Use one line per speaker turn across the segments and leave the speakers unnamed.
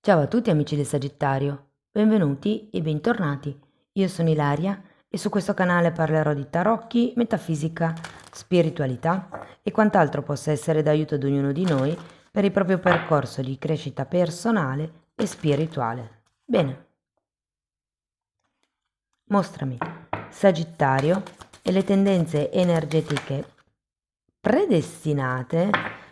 Ciao a tutti amici del Sagittario, benvenuti e bentornati. Io sono Ilaria e su questo canale parlerò di tarocchi, metafisica, spiritualità e quant'altro possa essere d'aiuto ad ognuno di noi per il proprio percorso di crescita personale e spirituale. Bene, mostrami, Sagittario, e le tendenze energetiche predestinate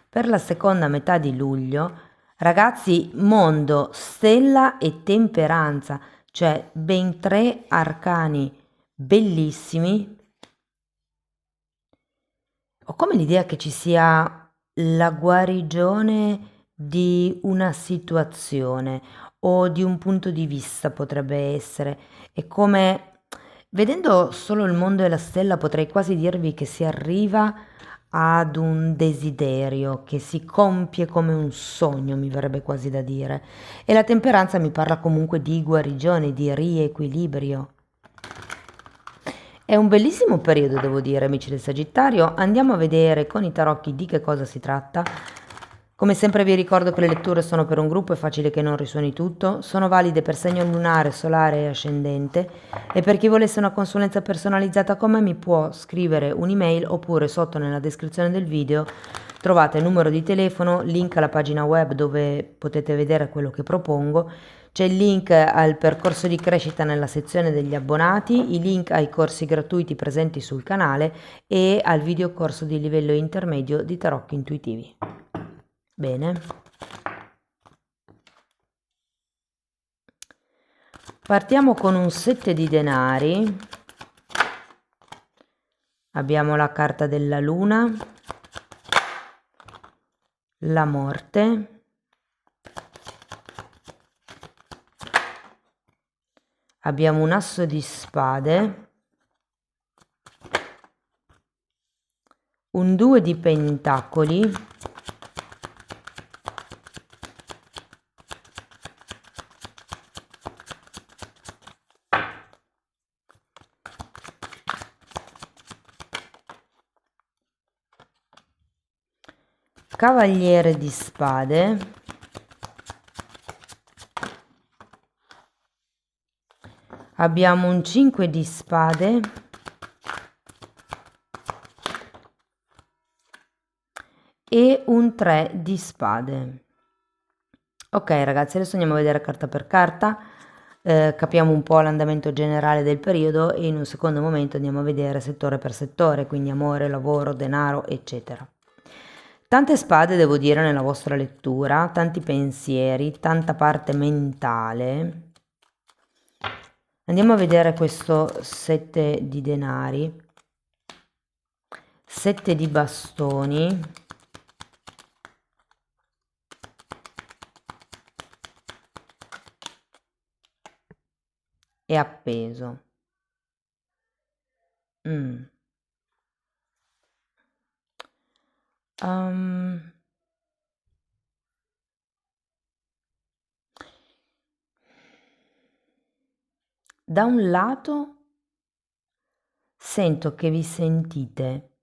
per la seconda metà di luglio. Ragazzi, mondo, stella e temperanza, cioè ben tre arcani bellissimi. Ho come l'idea che ci sia la guarigione di una situazione o di un punto di vista, potrebbe essere. È come, vedendo solo il mondo e la stella, potrei quasi dirvi che si arriva ad un desiderio che si compie come un sogno, mi verrebbe quasi da dire. E la temperanza mi parla comunque di guarigione, di riequilibrio. È un bellissimo periodo, devo dire, amici del Sagittario. Andiamo a vedere con i tarocchi di che cosa si tratta. Come sempre vi ricordo che le letture sono per un gruppo, è facile che non risuoni tutto, sono valide per segno lunare, solare e ascendente, e per chi volesse una consulenza personalizzata con me mi può scrivere un'email oppure sotto nella descrizione del video trovate il numero di telefono, link alla pagina web dove potete vedere quello che propongo. C'è il link al percorso di crescita nella sezione degli abbonati, i link ai corsi gratuiti presenti sul canale e al videocorso di livello intermedio di tarocchi intuitivi. Bene. Partiamo con un 7 di denari. Abbiamo la carta della luna, la morte, abbiamo un asso di spade, un 2 di pentacoli, cavaliere di spade, abbiamo un 5 di spade e un 3 di spade. Ok ragazzi, adesso andiamo a vedere carta per carta, capiamo un po' l'andamento generale del periodo e in un secondo momento andiamo a vedere settore per settore, quindi amore, lavoro, denaro, eccetera. Tante spade devo dire nella vostra lettura, tanti pensieri, tanta parte mentale. Andiamo a vedere questo 7 di denari, 7 di bastoni, e appeso. Um, da un lato sento che vi sentite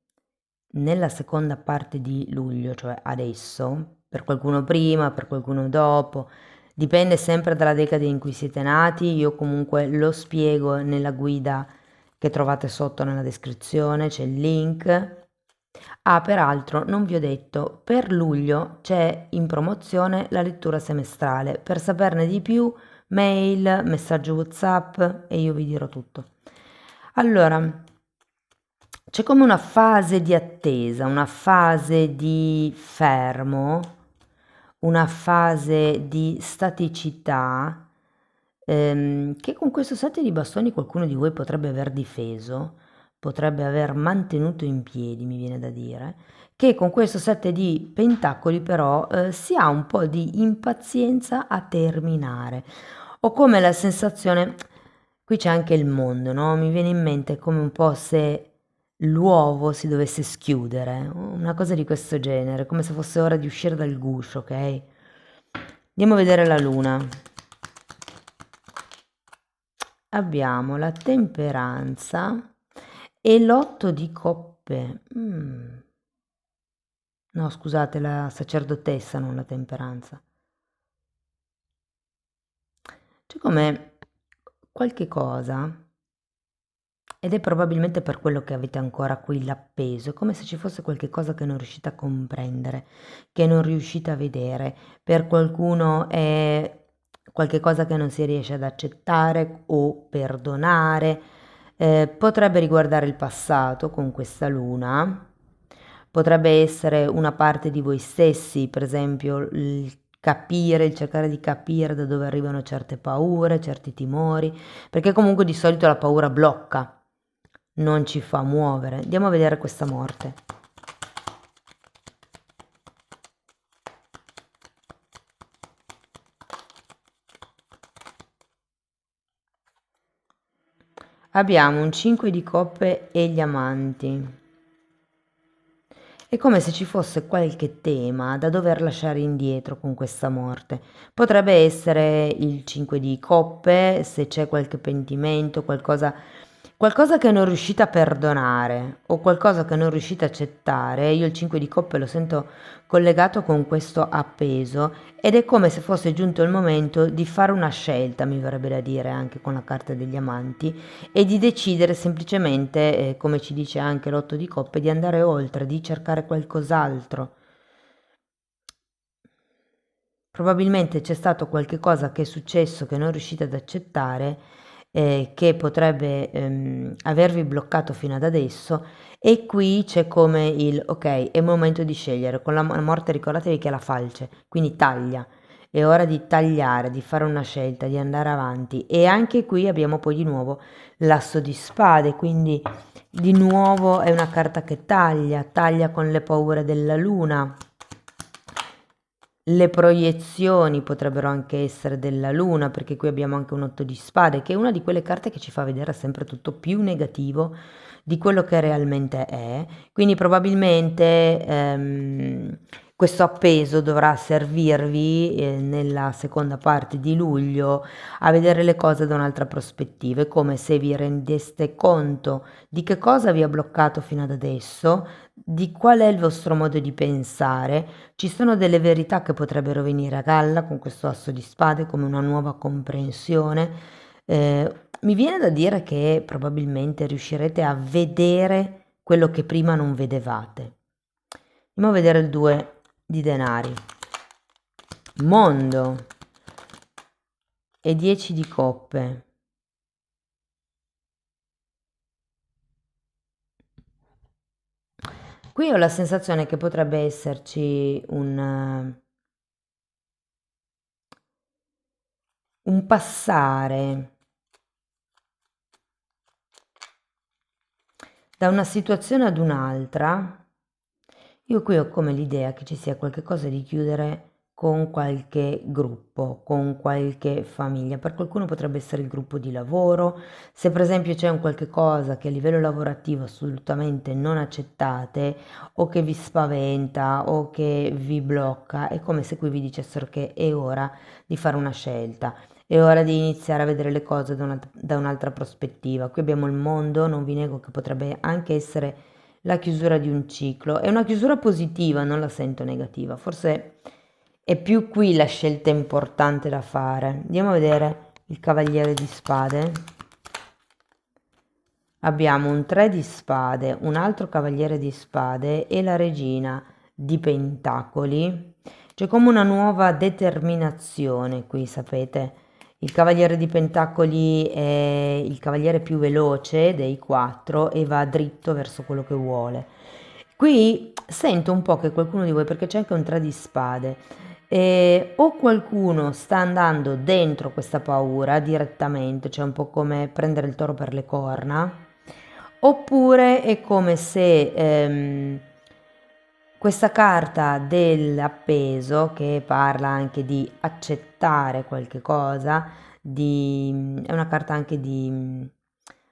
nella seconda parte di luglio, cioè adesso, per qualcuno prima, per qualcuno dopo, dipende sempre dalla decade in cui siete nati. Io comunque lo spiego nella guida che trovate sotto nella descrizione, c'è il link. Ah, peraltro non vi ho detto, per luglio c'è in promozione la lettura semestrale. Per saperne di più, mail, messaggio WhatsApp e io vi dirò tutto. Allora, c'è come una fase di attesa, una fase di fermo, una fase di staticità, che con questo 7 di bastoni qualcuno di voi potrebbe aver difeso, potrebbe aver mantenuto in piedi, mi viene da dire, che con questo 7 di pentacoli però si ha un po' di impazienza a terminare. Ho come la sensazione, qui c'è anche il mondo, no? Mi viene in mente come un po' se l'uovo si dovesse schiudere, una cosa di questo genere, come se fosse ora di uscire dal guscio, ok? Andiamo a vedere la luna. Abbiamo la temperanza e l'8 di coppe. No, scusate, la sacerdotessa, non la temperanza. C'è come qualche cosa, ed è probabilmente per quello che avete ancora qui l'appeso, è come se ci fosse qualche cosa che non riuscite a comprendere, che non riuscite a vedere. Per qualcuno è qualche cosa che non si riesce ad accettare o perdonare. Potrebbe riguardare il passato con questa luna, potrebbe essere una parte di voi stessi, per esempio il capire, il cercare di capire da dove arrivano certe paure, certi timori, perché comunque di solito la paura blocca, non ci fa muovere. Andiamo a vedere questa morte. Abbiamo un 5 di coppe e gli amanti. È come se ci fosse qualche tema da dover lasciare indietro con questa morte. Potrebbe essere il 5 di coppe, se c'è qualche pentimento, qualcosa che non riuscite a perdonare o qualcosa che non riuscite a accettare. Io il 5 di coppe lo sento collegato con questo appeso ed è come se fosse giunto il momento di fare una scelta, mi verrebbe da dire anche con la carta degli amanti, e di decidere semplicemente, come ci dice anche l'otto di coppe, di andare oltre, di cercare qualcos'altro. Probabilmente c'è stato qualche cosa che è successo che non riuscite ad accettare, che potrebbe avervi bloccato fino ad adesso, e qui c'è come il ok, è il momento di scegliere. Con la morte ricordatevi che è la falce, quindi taglia. È ora di tagliare, di fare una scelta, di andare avanti. E anche qui abbiamo poi di nuovo l'asso di spade, quindi di nuovo è una carta che taglia, taglia con le paure della luna. Le proiezioni potrebbero anche essere della luna, perché qui abbiamo anche un 8 di spade, che è una di quelle carte che ci fa vedere sempre tutto più negativo di quello che realmente è. Quindi probabilmente questo appeso dovrà servirvi nella seconda parte di luglio a vedere le cose da un'altra prospettiva. È come se vi rendeste conto di che cosa vi ha bloccato fino ad adesso, di qual è il vostro modo di pensare. Ci sono delle verità che potrebbero venire a galla con questo asso di spade, come una nuova comprensione. Mi viene da dire che probabilmente riuscirete a vedere quello che prima non vedevate. Andiamo a vedere il 2 di denari. Mondo e 10 di coppe. Qui ho la sensazione che potrebbe esserci un passare da una situazione ad un'altra. Io qui ho come l'idea che ci sia qualcosa di chiudere con qualche gruppo, con qualche famiglia. Per qualcuno potrebbe essere il gruppo di lavoro. Se per esempio c'è un qualche cosa che a livello lavorativo assolutamente non accettate o che vi spaventa o che vi blocca, è come se qui vi dicessero che è ora di fare una scelta. È ora di iniziare a vedere le cose da un'altra prospettiva. Qui abbiamo il mondo, non vi nego che potrebbe anche essere la chiusura di un ciclo. È una chiusura positiva, non la sento negativa. Forse è più qui la scelta importante da fare. Andiamo a vedere il cavaliere di spade. Abbiamo un 3 di spade, un altro cavaliere di spade e la regina di pentacoli. C'è come una nuova determinazione qui, sapete? Il cavaliere di pentacoli è il cavaliere più veloce dei quattro e va dritto verso quello che vuole. Qui sento un po' che qualcuno di voi, perché c'è anche un 3 di spade, o qualcuno sta andando dentro questa paura direttamente, cioè un po' come prendere il toro per le corna, oppure è come se questa carta dell'appeso, che parla anche di accettare qualche cosa, è una carta anche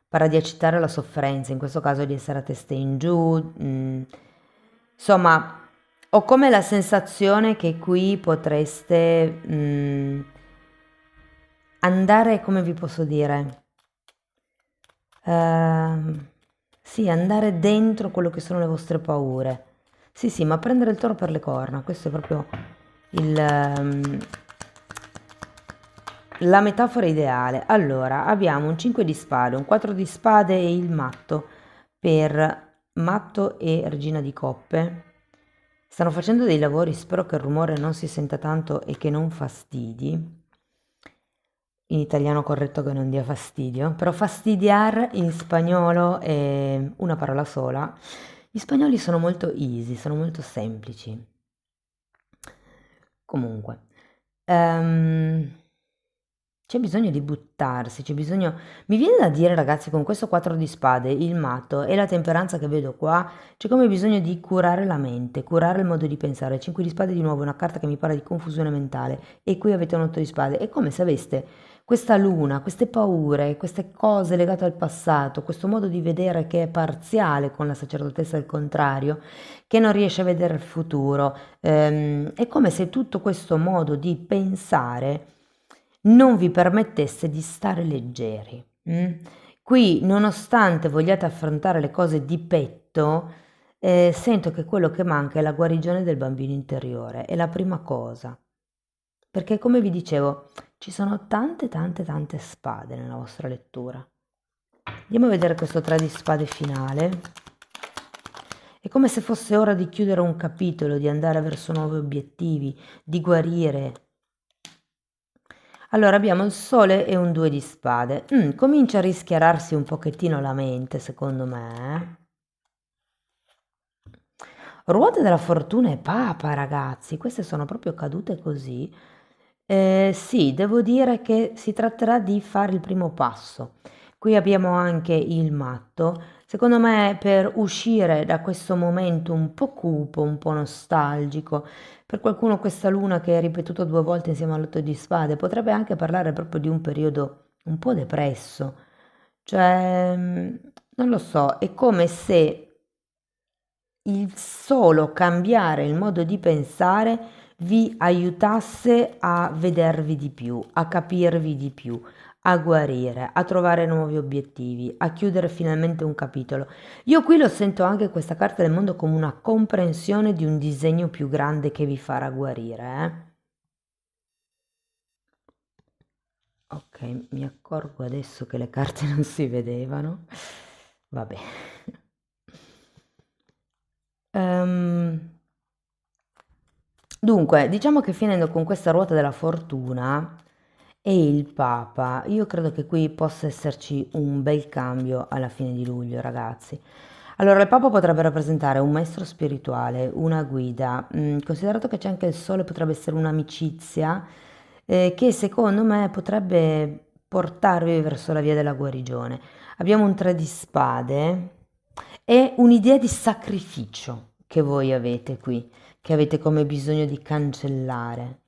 parla di accettare la sofferenza, in questo caso di essere a testa in giù. Insomma, ho come la sensazione che qui potreste andare, come vi posso dire? Sì, andare dentro quello che sono le vostre paure. Sì, sì, ma prendere il toro per le corna, questo è proprio il, la metafora ideale. Allora, abbiamo un 5 di spade, un 4 di spade e il matto per matto e regina di coppe. Stanno facendo dei lavori, spero che il rumore non si senta tanto e che non fastidi. In italiano corretto che non dia fastidio, però fastidiar in spagnolo è una parola sola. Gli spagnoli sono molto easy, sono molto semplici. Comunque, ehm, c'è bisogno di buttarsi, c'è bisogno... Mi viene da dire, ragazzi, con questo 4 di spade, il matto e la temperanza che vedo qua, c'è come bisogno di curare la mente, curare il modo di pensare. 5 di spade di nuovo è una carta che mi parla di confusione mentale e qui avete un 8 di spade. È come se aveste questa luna, queste paure, queste cose legate al passato, questo modo di vedere che è parziale con la sacerdotessa del contrario, che non riesce a vedere il futuro. È come se tutto questo modo di pensare non vi permettesse di stare leggeri. Qui, nonostante vogliate affrontare le cose di petto, sento che quello che manca è la guarigione del bambino interiore, è la prima cosa. Perché, come vi dicevo, ci sono tante, tante, tante spade nella vostra lettura. Andiamo a vedere questo 3 di spade finale. È come se fosse ora di chiudere un capitolo, di andare verso nuovi obiettivi, di guarire. Allora abbiamo il sole e un 2 di spade. Comincia a rischiararsi un pochettino la mente, secondo me. Ruote della fortuna e papa, ragazzi. Queste sono proprio cadute così. Sì, devo dire che si tratterà di fare il primo passo. Qui abbiamo anche il matto. Secondo me, per uscire da questo momento un po' cupo, un po' nostalgico, per qualcuno questa luna che è ripetuta 2 volte insieme all'otto di spade potrebbe anche parlare proprio di un periodo un po' depresso. Cioè, non lo so, è come se il solo cambiare il modo di pensare vi aiutasse a vedervi di più, a capirvi di più, a guarire, a trovare nuovi obiettivi, a chiudere finalmente un capitolo. Io qui lo sento anche questa carta del mondo come una comprensione di un disegno più grande che vi farà guarire, Ok, mi accorgo adesso che le carte non si vedevano. Vabbè. Ehm, Dunque, diciamo che finendo con questa ruota della fortuna e il Papa, io credo che qui possa esserci un bel cambio alla fine di luglio, ragazzi. Allora, il Papa potrebbe rappresentare un maestro spirituale, una guida, considerato che c'è anche il Sole, potrebbe essere un'amicizia che secondo me potrebbe portarvi verso la via della guarigione. Abbiamo un 3 di spade e un'idea di sacrificio che voi avete qui, che avete come bisogno di cancellare.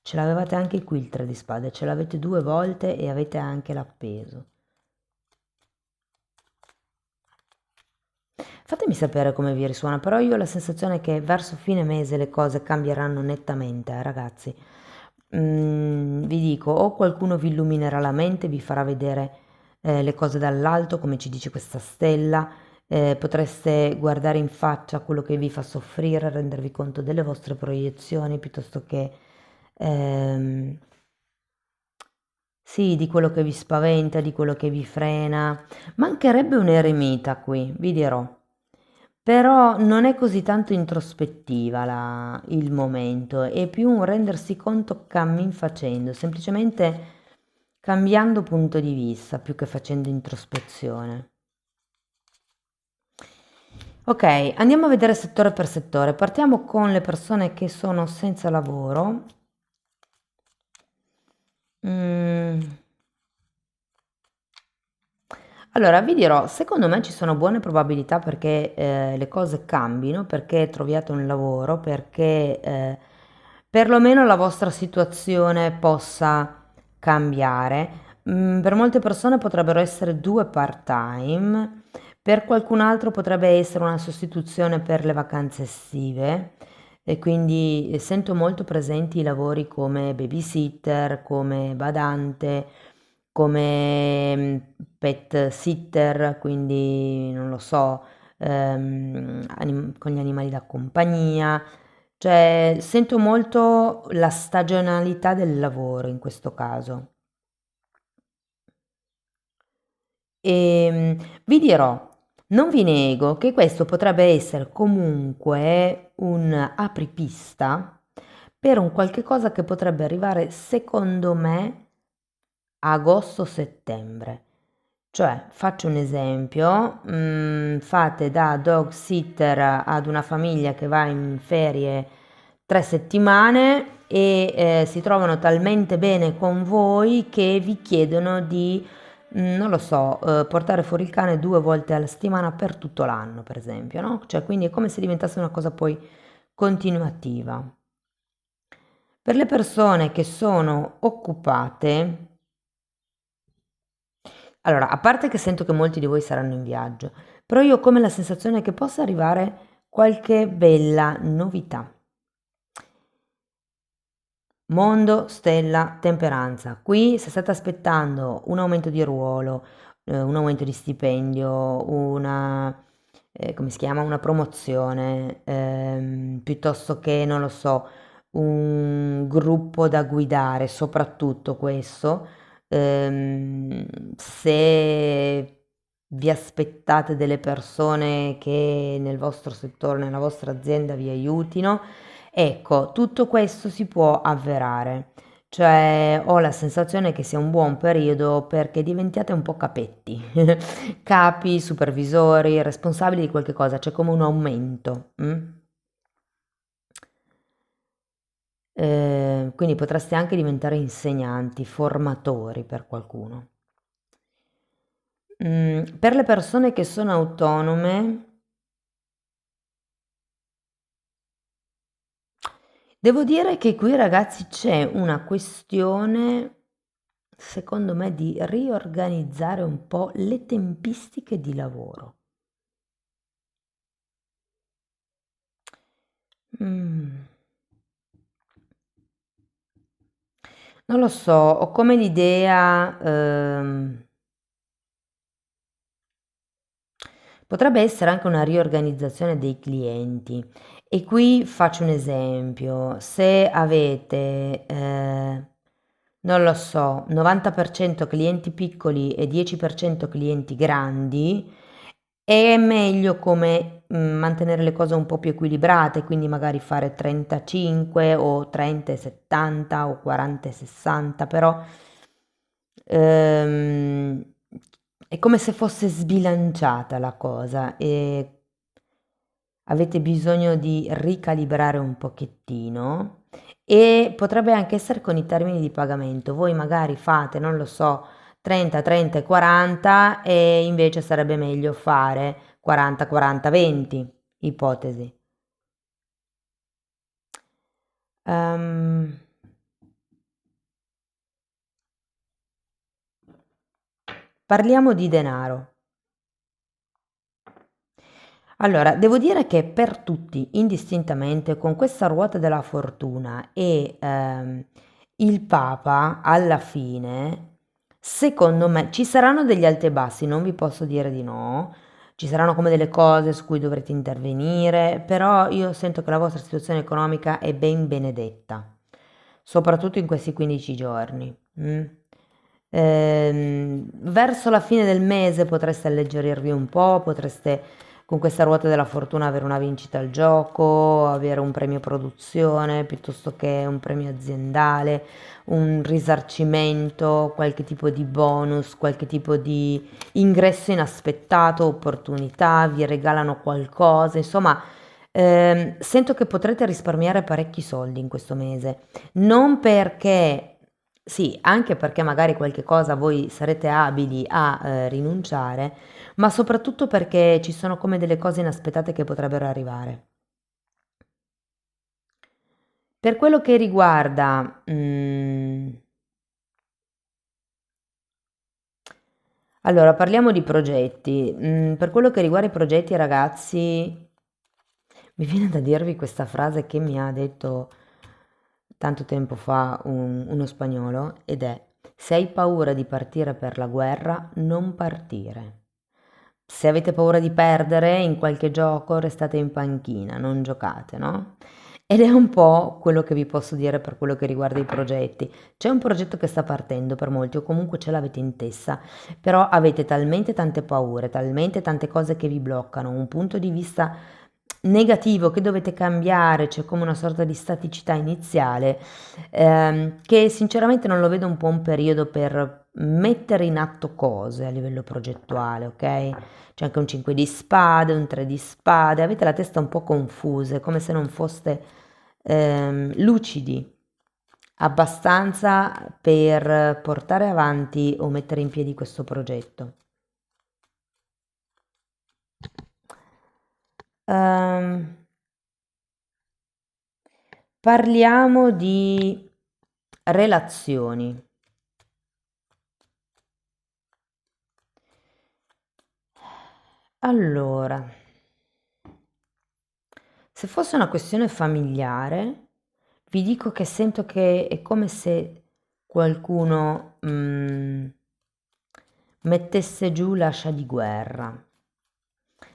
Ce l'avevate anche qui il 3 di spade, ce l'avete 2 volte e avete anche l'appeso. Fatemi sapere come vi risuona, però io ho la sensazione che verso fine mese le cose cambieranno nettamente, ragazzi. Vi dico, o qualcuno vi illuminerà la mente, vi farà vedere le cose dall'alto, come ci dice questa stella, potreste guardare in faccia quello che vi fa soffrire, rendervi conto delle vostre proiezioni, piuttosto che ehm, sì, di quello che vi spaventa, di quello che vi frena. Mancherebbe un eremita qui, vi dirò. Però non è così tanto introspettiva il momento, è più un rendersi conto cammin facendo, semplicemente cambiando punto di vista più che facendo introspezione. Ok, andiamo a vedere settore per settore. Partiamo con le persone che sono senza lavoro. Mm. Allora, vi dirò, secondo me ci sono buone probabilità perché le cose cambino, perché troviate un lavoro, perché perlomeno la vostra situazione possa cambiare. Per molte persone potrebbero essere 2 part-time, per qualcun altro potrebbe essere una sostituzione per le vacanze estive e quindi sento molto presenti i lavori come babysitter, come badante, come pet sitter, quindi non lo so, con gli animali da compagnia, Cioè, sento molto la stagionalità del lavoro in questo caso. Vi dirò, non vi nego che questo potrebbe essere comunque un apripista per un qualche cosa che potrebbe arrivare, secondo me, a agosto-settembre. Cioè, faccio un esempio, fate da dog sitter ad una famiglia che va in ferie 3 settimane e si trovano talmente bene con voi che vi chiedono di, non lo so, portare fuori il cane 2 volte alla settimana per tutto l'anno, per esempio, no? Cioè, quindi è come se diventasse una cosa poi continuativa. Per le persone che sono occupate, allora, a parte che sento che molti di voi saranno in viaggio, però io ho come la sensazione che possa arrivare qualche bella novità. Mondo, stella, temperanza. Qui se state aspettando un aumento di ruolo, un aumento di stipendio, una, come si chiama? Una promozione, piuttosto che, non lo so, un gruppo da guidare, soprattutto questo, se vi aspettate delle persone che nel vostro settore, nella vostra azienda vi aiutino, ecco, tutto questo si può avverare, cioè ho la sensazione che sia un buon periodo perché diventiate un po' capetti, capi, supervisori, responsabili di qualche cosa, c'è come un aumento. Quindi potreste anche diventare insegnanti, formatori per qualcuno. Per le persone che sono autonome, devo dire che qui ragazzi c'è una questione, secondo me, di riorganizzare un po' le tempistiche di lavoro. Mm, Non lo so, ho come l'idea, potrebbe essere anche una riorganizzazione dei clienti. E qui faccio un esempio, se avete, non lo so, 90% clienti piccoli e 10% clienti grandi, è meglio come mantenere le cose un po' più equilibrate, quindi magari fare 35 o 30 e 70 o 40 e 60, però ehm, è come se fosse sbilanciata la cosa e avete bisogno di ricalibrare un pochettino e potrebbe anche essere con i termini di pagamento. Voi magari fate, non lo so, 30, 30 e 40 e invece sarebbe meglio fare 40, 40, 20, ipotesi. Ehm, Parliamo di denaro. Allora, devo dire che per tutti, indistintamente, con questa ruota della fortuna e il Papa, alla fine, secondo me, ci saranno degli alti e bassi, non vi posso dire di no, ci saranno come delle cose su cui dovrete intervenire, però io sento che la vostra situazione economica è ben benedetta, soprattutto in questi 15 giorni. Verso la fine del mese potreste alleggerirvi un po', potreste con questa ruota della fortuna avere una vincita al gioco, avere un premio produzione piuttosto che un premio aziendale, un risarcimento, qualche tipo di bonus, qualche tipo di ingresso inaspettato, opportunità, vi regalano qualcosa, insomma, sento che potrete risparmiare parecchi soldi in questo mese. Non perché, sì, anche perché magari qualche cosa voi sarete abili a rinunciare, ma soprattutto perché ci sono come delle cose inaspettate che potrebbero arrivare. Per quello che riguarda, allora parliamo di progetti. Per quello che riguarda i progetti, ragazzi, mi viene da dirvi questa frase che mi ha detto tanto tempo fa uno spagnolo ed è: se hai paura di partire per la guerra, non partire. Se avete paura di perdere in qualche gioco, restate in panchina, non giocate, no? Ed è un po' quello che vi posso dire per quello che riguarda i progetti. C'è un progetto che sta partendo per molti o comunque ce l'avete in testa, però avete talmente tante paure, talmente tante cose che vi bloccano, un punto di vista negativo che dovete cambiare, c'è come una sorta di staticità iniziale, che sinceramente non lo vedo un po' un periodo per mettere in atto cose a livello progettuale, ok? C'è anche un 5 di spade, un 3 di spade, avete la testa un po' confuse, come se non foste lucidi abbastanza per portare avanti o mettere in piedi questo progetto. Ehm, Parliamo di relazioni. Allora, se fosse una questione familiare, vi dico che sento che è come se qualcuno mettesse giù l'ascia di guerra.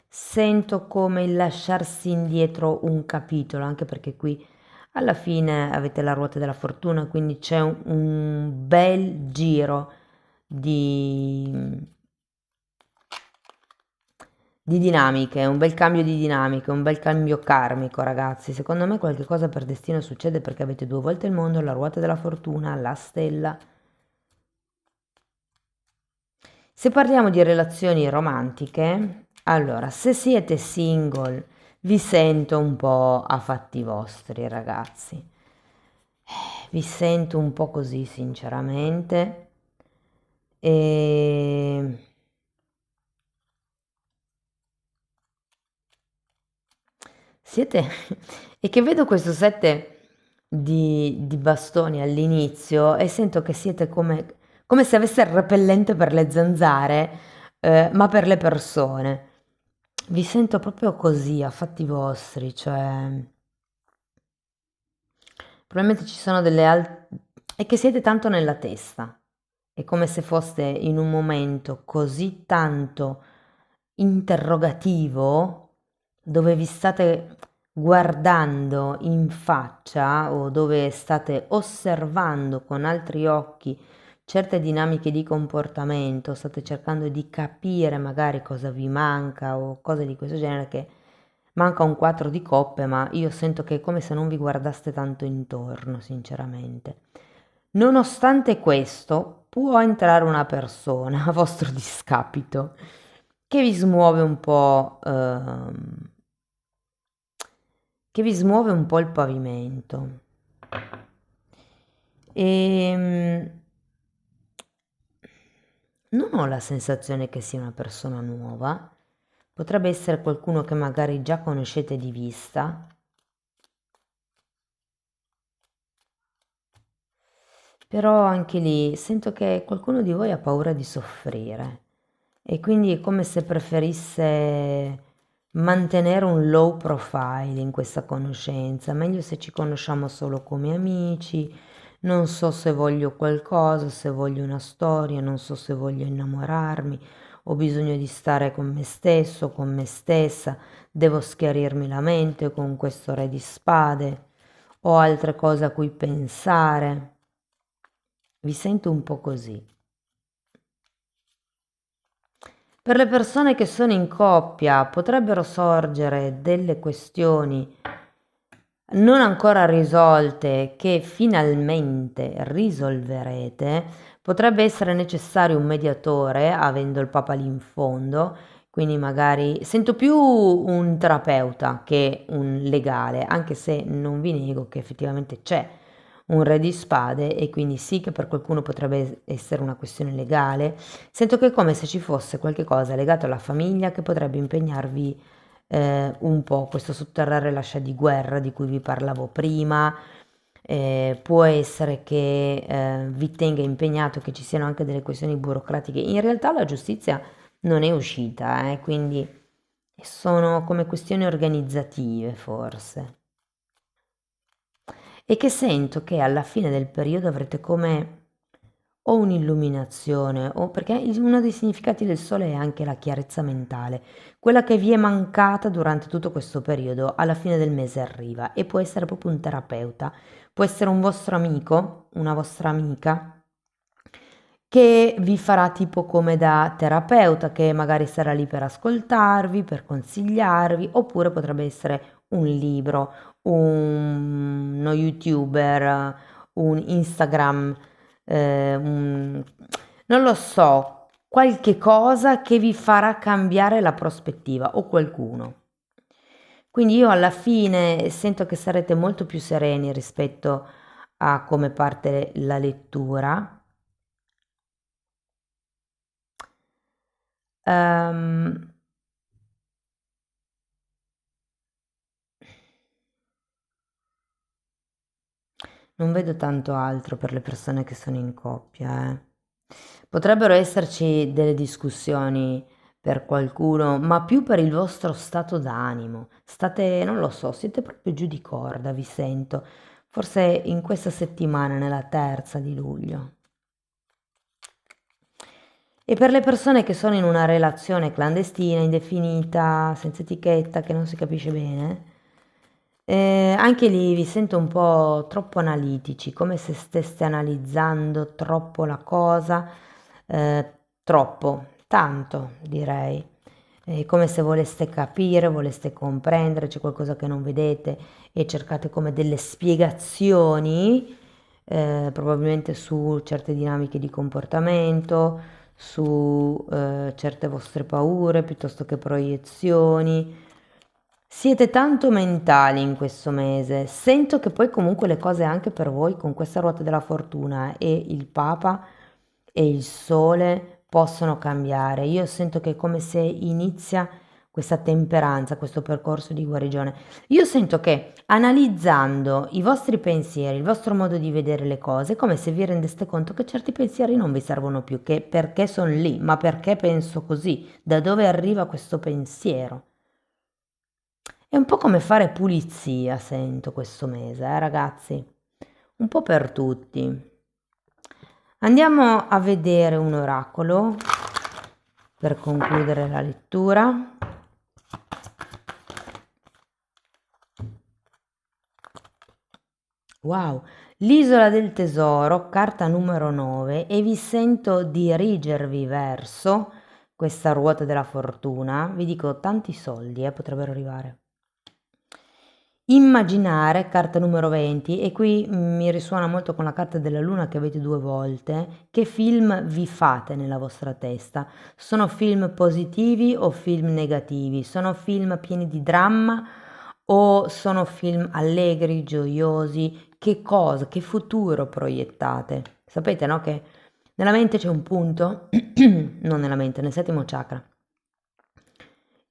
Sento come il lasciarsi indietro un capitolo, anche perché qui alla fine avete la ruota della fortuna, quindi c'è un bel giro di, di dinamiche, un bel cambio di dinamiche, un bel cambio karmico, ragazzi. Secondo me qualche cosa per destino succede perché avete due volte il mondo, la ruota della fortuna, la stella. Se parliamo di relazioni romantiche, allora, se siete single, vi sento un po' a fatti vostri, ragazzi. Vi sento un po' così, sinceramente. E siete... E che vedo questo 7 di bastoni all'inizio e sento che siete come se avesse il repellente per le zanzare, ma per le persone. Vi sento proprio così, a fatti vostri, cioè... Probabilmente ci sono delle altre... è che siete tanto nella testa. È come se foste in un momento così tanto interrogativo dove vi state guardando in faccia o dove state osservando con altri occhi certe dinamiche di comportamento, state cercando di capire magari cosa vi manca o cose di questo genere che manca un 4 di coppe, ma io sento che è come se non vi guardaste tanto intorno, sinceramente. Nonostante questo, può entrare una persona a vostro discapito che vi smuove un po', che vi smuove un po' il pavimento. E non ho la sensazione che sia una persona nuova, potrebbe essere qualcuno che magari già conoscete di vista, però anche lì sento che qualcuno di voi ha paura di soffrire e quindi è come se preferisse mantenere un low profile in questa conoscenza. Meglio se ci conosciamo solo come amici, non so se voglio qualcosa, se voglio una storia, non so se voglio innamorarmi, ho bisogno di stare con me stesso, con me stessa, devo schiarirmi la mente con questo re di spade, ho altre cose a cui pensare. Vi sento un po' così. Per le persone che sono in coppia potrebbero sorgere delle questioni non ancora risolte che finalmente risolverete. Potrebbe essere necessario un mediatore, avendo il Papa lì in fondo, quindi magari sento più un terapeuta che un legale, anche se non vi nego che effettivamente c'è un re di spade e quindi sì che per qualcuno potrebbe essere una questione legale. Sento che è come se ci fosse qualche cosa legato alla famiglia che potrebbe impegnarvi un po', questo sotterrare l'ascia di guerra di cui vi parlavo prima. Può essere che vi tenga impegnato, che ci siano anche delle questioni burocratiche. In realtà la giustizia non è uscita, quindi sono come questioni organizzative forse. E che sento che alla fine del periodo avrete come o un'illuminazione, o perché uno dei significati del sole è anche la chiarezza mentale, quella che vi è mancata durante tutto questo periodo, alla fine del mese arriva e può essere proprio un terapeuta, può essere un vostro amico, una vostra amica che vi farà tipo come da terapeuta, che magari sarà lì per ascoltarvi, per consigliarvi, oppure potrebbe essere un libro, uno YouTuber, un Instagram, non lo so, qualche cosa che vi farà cambiare la prospettiva o qualcuno. Quindi io alla fine sento che sarete molto più sereni rispetto a come parte la lettura. Ehm, Non vedo tanto altro per le persone che sono in coppia, eh. Potrebbero esserci delle discussioni per qualcuno, ma più per il vostro stato d'animo. State, non lo so, siete proprio giù di corda, vi sento. Forse in questa settimana, nella terza di luglio. E per le persone che sono in una relazione clandestina, indefinita, senza etichetta, che non si capisce bene, anche lì vi sento un po' troppo analitici, come se steste analizzando troppo la cosa, troppo, tanto direi. È come se voleste capire, voleste comprendere, c'è qualcosa che non vedete e cercate come delle spiegazioni, probabilmente su certe dinamiche di comportamento, su certe vostre paure piuttosto che proiezioni. Siete tanto mentali in questo mese. Sento che poi comunque le cose anche per voi con questa ruota della fortuna e il Papa e il Sole possono cambiare. Io sento che è come se inizia questa temperanza, questo percorso di guarigione. Io sento che analizzando i vostri pensieri, il vostro modo di vedere le cose, è come se vi rendeste conto che certi pensieri non vi servono più, che perché sono lì, ma perché penso così, da dove arriva questo pensiero. È un po' come fare pulizia, sento questo mese, ragazzi? Un po' per tutti. Andiamo a vedere un oracolo per concludere la lettura. Wow, l'isola del tesoro, carta numero 9, e vi sento dirigervi verso questa ruota della fortuna. Vi dico tanti soldi, potrebbero arrivare. Immaginare, carta numero 20, e qui mi risuona molto con la carta della luna che avete due volte, che film vi fate nella vostra testa? Sono film positivi o film negativi? Sono film pieni di dramma o sono film allegri, gioiosi? Che cosa, che futuro proiettate? Sapete, no? Che nella mente c'è un punto, non nella mente, nel settimo chakra,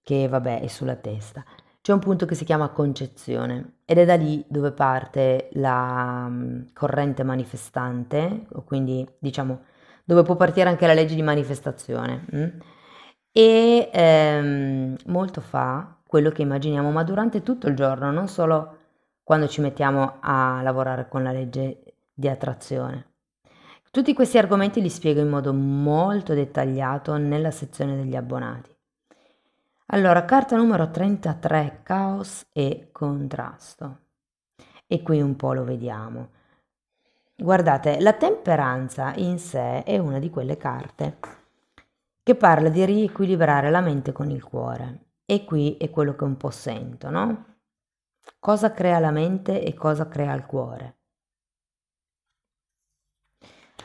che vabbè è sulla testa. C'è un punto che si chiama concezione ed è da lì dove parte la corrente manifestante, o quindi diciamo dove può partire anche la legge di manifestazione. E molto fa quello che immaginiamo, ma durante tutto il giorno, non solo quando ci mettiamo a lavorare con la legge di attrazione. Tutti questi argomenti li spiego in modo molto dettagliato nella sezione degli abbonati. Allora, carta numero 33, caos e contrasto. E qui un po' lo vediamo. Guardate, la temperanza in sé è una di quelle carte che parla di riequilibrare la mente con il cuore. E qui è quello che un po' sento, no? Cosa crea la mente e cosa crea il cuore?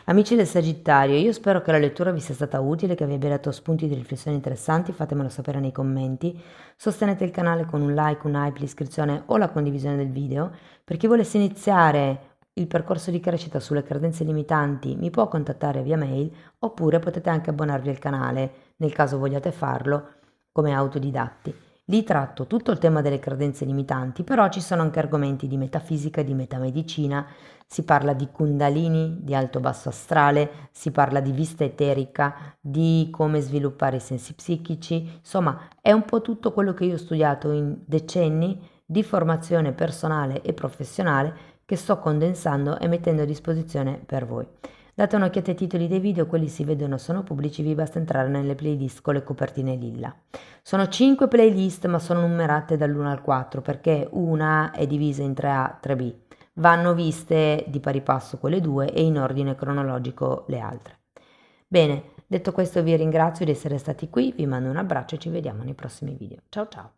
Amici del Sagittario, io spero che la lettura vi sia stata utile, che vi abbia dato spunti di riflessione interessanti, fatemelo sapere nei commenti. Sostenete il canale con un like, un hype, l'iscrizione o la condivisione del video. Per chi volesse iniziare il percorso di crescita sulle credenze limitanti mi può contattare via mail oppure potete anche abbonarvi al canale nel caso vogliate farlo come autodidatti. Lì tratto tutto il tema delle credenze limitanti, però ci sono anche argomenti di metafisica e di metamedicina. Si parla di kundalini, di alto-basso astrale, si parla di vista eterica, di come sviluppare i sensi psichici, insomma è un po' tutto quello che io ho studiato in decenni di formazione personale e professionale che sto condensando e mettendo a disposizione per voi. Date un'occhiata ai titoli dei video, quelli si vedono, sono pubblici, vi basta entrare nelle playlist con le copertine lilla. Sono 5 playlist ma sono numerate dall'1 al 4 perché una è divisa in 3A, 3B. Vanno viste di pari passo quelle due e in ordine cronologico le altre. Bene, detto questo vi ringrazio di essere stati qui, vi mando un abbraccio e ci vediamo nei prossimi video. Ciao ciao!